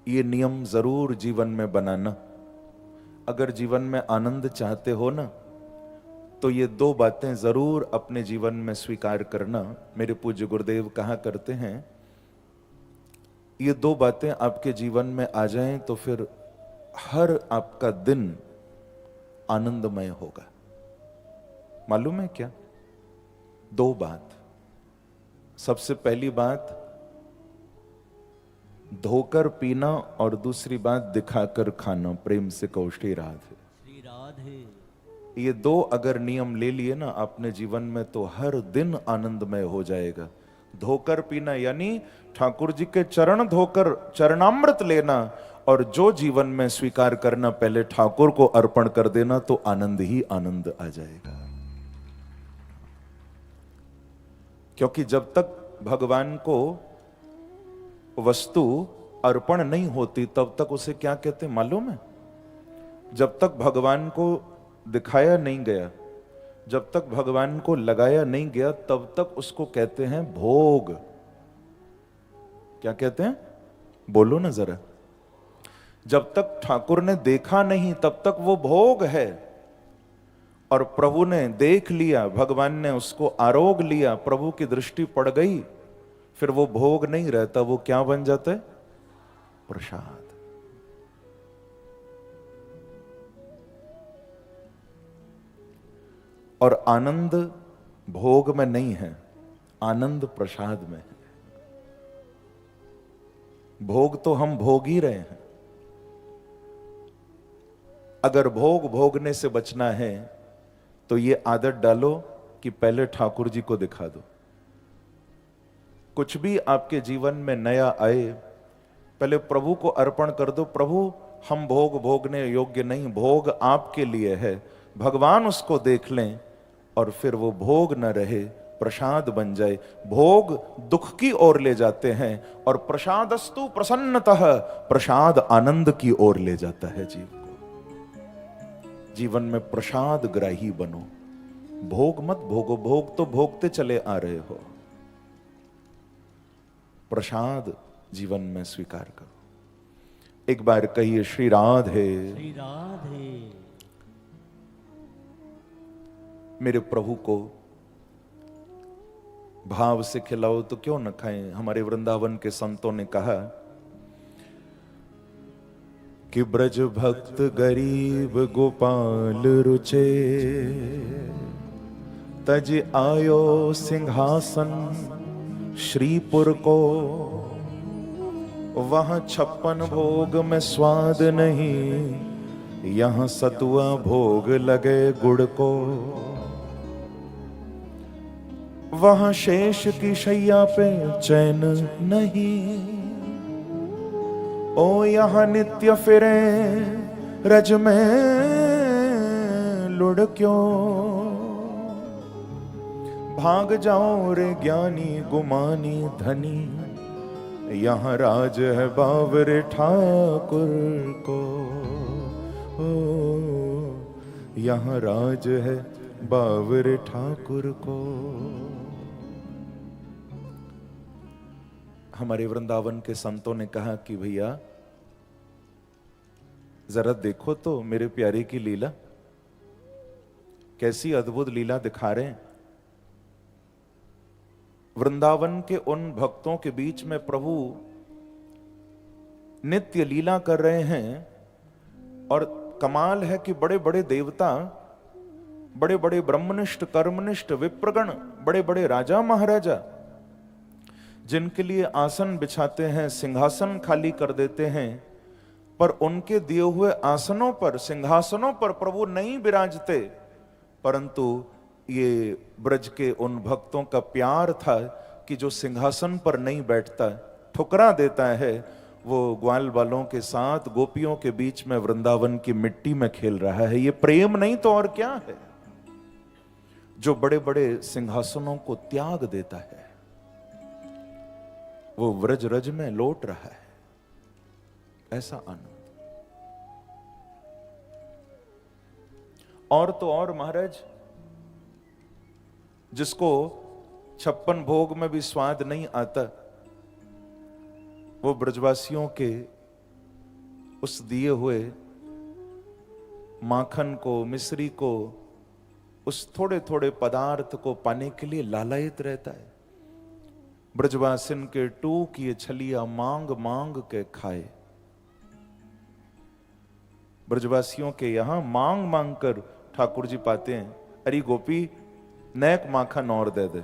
ये नियम जरूर जीवन में बनाना। अगर जीवन में आनंद चाहते हो ना, तो ये दो बातें जरूर अपने जीवन में स्वीकार करना। मेरे पूज्य गुरुदेव कहा करते हैं, ये दो बातें आपके जीवन में आ जाएं तो फिर हर आपका दिन आनंदमय होगा। मालूम है क्या? दो बात। सबसे पहली बात धोकर पीना और दूसरी बात दिखाकर खाना। प्रेम से कहो श्री राधे। श्री राधे। ये दो अगर नियम ले लिए ना आपने जीवन में, तो हर दिन आनंदमय हो जाएगा। धोकर पीना यानी ठाकुर जी के चरण धोकर चरणामृत लेना, और जो जीवन में स्वीकार करना पहले ठाकुर को अर्पण कर देना, तो आनंद ही आनंद आ जाएगा। क्योंकि जब तक भगवान को वस्तु अर्पण नहीं होती तब तक उसे क्या कहते हैं मालूम है? जब तक भगवान को दिखाया नहीं गया, जब तक भगवान को लगाया नहीं गया, तब तक उसको कहते हैं भोग। क्या कहते हैं? बोलो ना जरा। जब तक ठाकुर ने देखा नहीं तब तक वो भोग है, और प्रभु ने देख लिया, भगवान ने उसको आरोग लिया, प्रभु की दृष्टि पड़ गई, फिर वो भोग नहीं रहता, वो क्या बन जाता है? प्रसाद। और आनंद भोग में नहीं है, आनंद प्रसाद में है। भोग तो हम भोग ही रहे हैं। अगर भोग भोगने से बचना है तो ये आदत डालो कि पहले ठाकुर जी को दिखा दो। कुछ भी आपके जीवन में नया आए, पहले प्रभु को अर्पण कर दो। प्रभु, हम भोग भोगने योग्य नहीं, भोग आपके लिए है। भगवान उसको देख लें और फिर वो भोग न रहे, प्रसाद बन जाए। भोग दुख की ओर ले जाते हैं और प्रसादस्तु प्रसन्नतः, प्रसाद आनंद की ओर ले जाता है जीव को। जीवन में प्रसाद ग्राही बनो, भोग मत भोगो। भोग तो भोगते चले आ रहे हो, प्रसाद जीवन में स्वीकार करो। एक बार कहिए श्री राधे। श्री राधे। मेरे प्रभु को भाव से खिलाओ तो क्यों न खाएं। हमारे वृंदावन के संतों ने कहा कि ब्रज भक्त गरीब गोपाल रुचे, तज आयो सिंहासन श्रीपुर को। वहां 56 भोग में स्वाद नहीं, यहां सतुआ भोग लगे गुड़ को। वहां शेष की शैया पे चैन नहीं, ओ यहां नित्य फिरे रज में लुढ़ क्यों। भाग जाओ रे ज्ञानी गुमानी धनी, यहां राज है बावरे ठाकुर को। यहां राज है बावरे ठाकुर को। हमारे वृंदावन के संतों ने कहा कि भैया जरा देखो तो मेरे प्यारे की लीला, कैसी अद्भुत लीला दिखा रहे हैं। वृंदावन के उन भक्तों के बीच में प्रभु नित्य लीला कर रहे हैं, और कमाल है कि बड़े बड़े देवता, बड़े बड़े ब्रह्मनिष्ठ कर्मनिष्ठ विप्रगण, बड़े बड़े राजा महाराजा, जिनके लिए आसन बिछाते हैं, सिंहासन खाली कर देते हैं, पर उनके दिए हुए आसनों पर, सिंहासनों पर प्रभु नहीं विराजते। परंतु ये ब्रज के उन भक्तों का प्यार था कि जो सिंहासन पर नहीं बैठता, ठुकरा देता है, वो ग्वाल वालों के साथ गोपियों के बीच में वृंदावन की मिट्टी में खेल रहा है। ये प्रेम नहीं तो और क्या है, जो बड़े बड़े सिंहासनों को त्याग देता है, वो व्रज रज में लौट रहा है। ऐसा आनंद। और तो और महाराज, जिसको 56 भोग में भी स्वाद नहीं आता, वो ब्रजवासियों के उस दिए हुए माखन को, मिश्री को, उस थोड़े थोड़े पदार्थ को पाने के लिए लालायित रहता है। ब्रजवासिन के टूक ये छलिया मांग मांग के खाए। ब्रजवासियों के यहां मांग मांग कर ठाकुर जी पाते हैं, अरे गोपी नेक माखन और दे दे,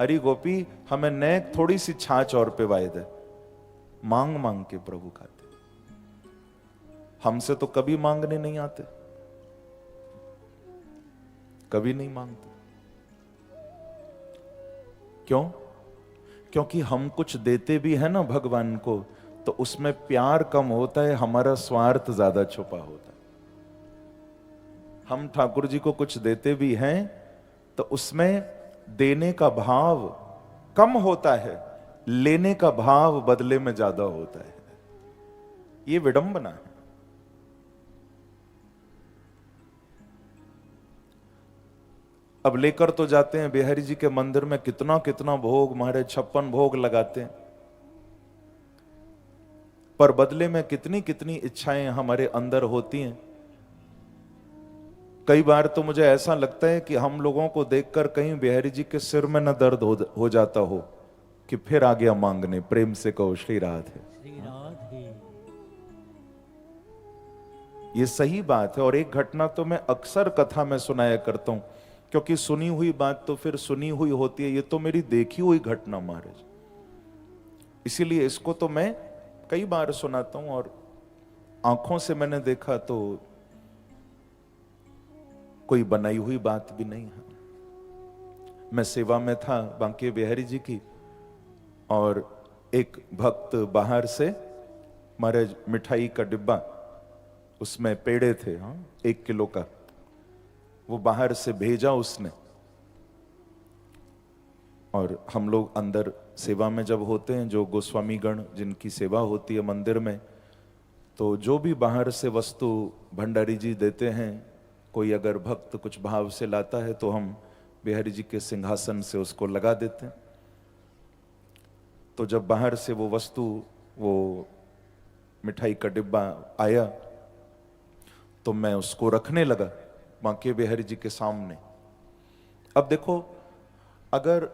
अरे गोपी हमें नेक थोड़ी सी छाछ और पिवाए दे। मांग मांग के प्रभु खाते। हमसे तो कभी मांगने नहीं आते, कभी नहीं मांगते। क्यों? क्योंकि हम कुछ देते भी है ना भगवान को, तो उसमें प्यार कम होता है, हमारा स्वार्थ ज्यादा छुपा होता है। हम ठाकुर जी को कुछ देते भी हैं तो उसमें देने का भाव कम होता है, लेने का भाव बदले में ज्यादा होता है। ये विडंबना है। अब लेकर तो जाते हैं बिहारी जी के मंदिर में, कितना कितना भोग, महाराज 56 भोग लगाते हैं, पर बदले में कितनी कितनी इच्छाएं हमारे अंदर होती हैं। कई बार तो मुझे ऐसा लगता है कि हम लोगों को देखकर कहीं बिहारी जी के सिर में न दर्द हो जाता हो कि फिर आ गया मांगने। प्रेम से कहो श्री राधे। श्री राधे। ये सही बात है। और एक घटना तो मैं अक्सर कथा में सुनाया करता हूं, क्योंकि सुनी हुई बात तो फिर सुनी हुई होती है। ये तो मेरी देखी हुई घटना महाराज, इसीलिए इसको तो मैं कई बार सुनाता हूं और आंखों से मैंने देखा, तो कोई बनाई हुई बात भी नहीं है। मैं सेवा में था बांके बिहारी जी की, और एक भक्त बाहर से महाराज मिठाई का डिब्बा, उसमें पेड़े थे, 1 किलो का, वो बाहर से भेजा उसने। और हम लोग अंदर सेवा में जब होते हैं, जो गोस्वामी गण जिनकी सेवा होती है मंदिर में, तो जो भी बाहर से वस्तु भंडारी जी देते हैं, कोई अगर भक्त कुछ भाव से लाता है तो हम बिहारी जी के सिंहासन से उसको लगा देते हैं। तो जब बाहर से वो वस्तु, वो मिठाई का डिब्बा आया, तो मैं उसको रखने लगा बांके बिहारी जी के सामने। अब देखो, अगर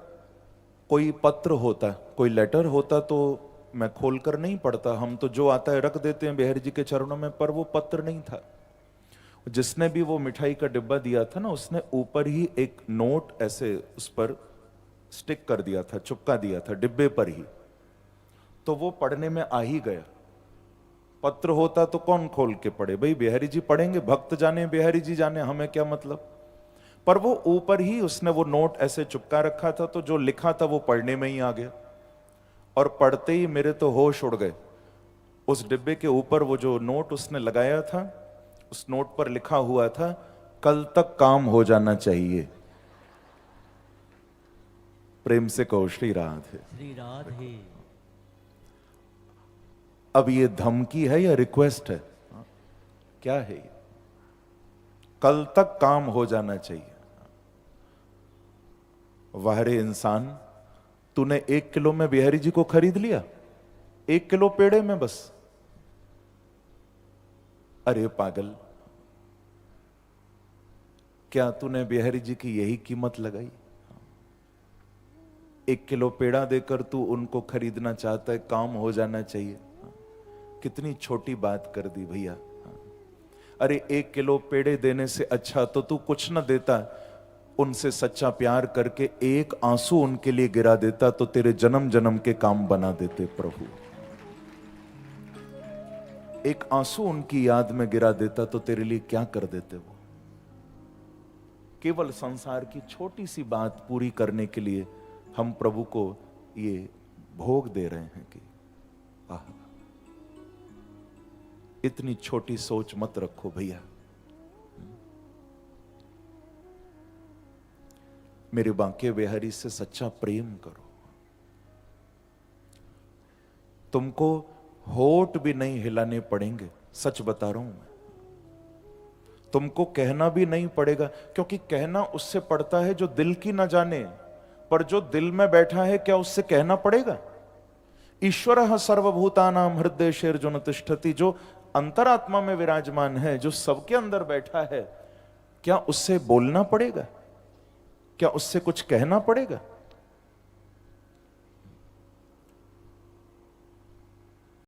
कोई पत्र होता, कोई लेटर होता, तो मैं खोलकर नहीं पढ़ता, हम तो जो आता है रख देते हैं बिहारी जी के चरणों में। पर वो पत्र नहीं था। जिसने भी वो मिठाई का डिब्बा दिया था ना, उसने ऊपर ही एक नोट ऐसे उस पर स्टिक कर दिया था, चिपका दिया था डिब्बे पर ही। तो वो पढ़ने में आ ही गया। पत्र होता तो कौन खोल के पढ़े, भाई बिहारी जी पढ़ेंगे, भक्त जाने बिहारी जी जाने, हमें क्या मतलब। पर वो ऊपर ही उसने वो नोट ऐसे चिपका रखा था, तो जो लिखा था वो पढ़ने में ही आ गया। और पढ़ते ही मेरे तो होश उड़ गए। उस डिब्बे के ऊपर वो जो नोट उसने लगाया था, उस नोट पर लिखा हुआ था, कल तक काम हो जाना चाहिए। प्रेम से कहो श्री राधे। श्री राधे। अब ये धमकी है या रिक्वेस्ट है? क्या है ये? कल तक काम हो जाना चाहिए। वाह रे इंसान, तूने 1 किलो में बिहारी जी को खरीद लिया, 1 किलो पेड़े में बस। अरे पागल, क्या तूने बिहारी जी की यही कीमत लगाई? 1 किलो पेड़ा देकर तू उनको खरीदना चाहता है, काम हो जाना चाहिए। कितनी छोटी बात कर दी भैया। अरे 1 किलो पेड़े देने से अच्छा तो तू कुछ न देता, उनसे सच्चा प्यार करके एक आंसू उनके लिए गिरा देता, तो तेरे जन्म जन्म के काम बना देते प्रभु। एक आंसू उनकी याद में गिरा देता तो तेरे लिए क्या कर देते वो। केवल संसार की छोटी सी बात पूरी करने के लिए हम प्रभु को ये भोग दे रहे हैं कि आह, इतनी छोटी सोच मत रखो भैया। मेरे बांके बिहारी से सच्चा प्रेम करो। तुमको होठ भी नहीं हिलाने पड़ेंगे, सच बता रहा हूं मैं। तुमको कहना भी नहीं पड़ेगा, क्योंकि कहना उससे पड़ता है जो दिल की ना जाने, पर जो दिल में बैठा है क्या उससे कहना पड़ेगा? ईश्वरः सर्वभूतानां हृदयेषु अर्जुन तिष्ठति। जो अंतरात्मा में विराजमान है, जो सबके अंदर बैठा है, क्या उससे बोलना पड़ेगा? क्या उससे कुछ कहना पड़ेगा?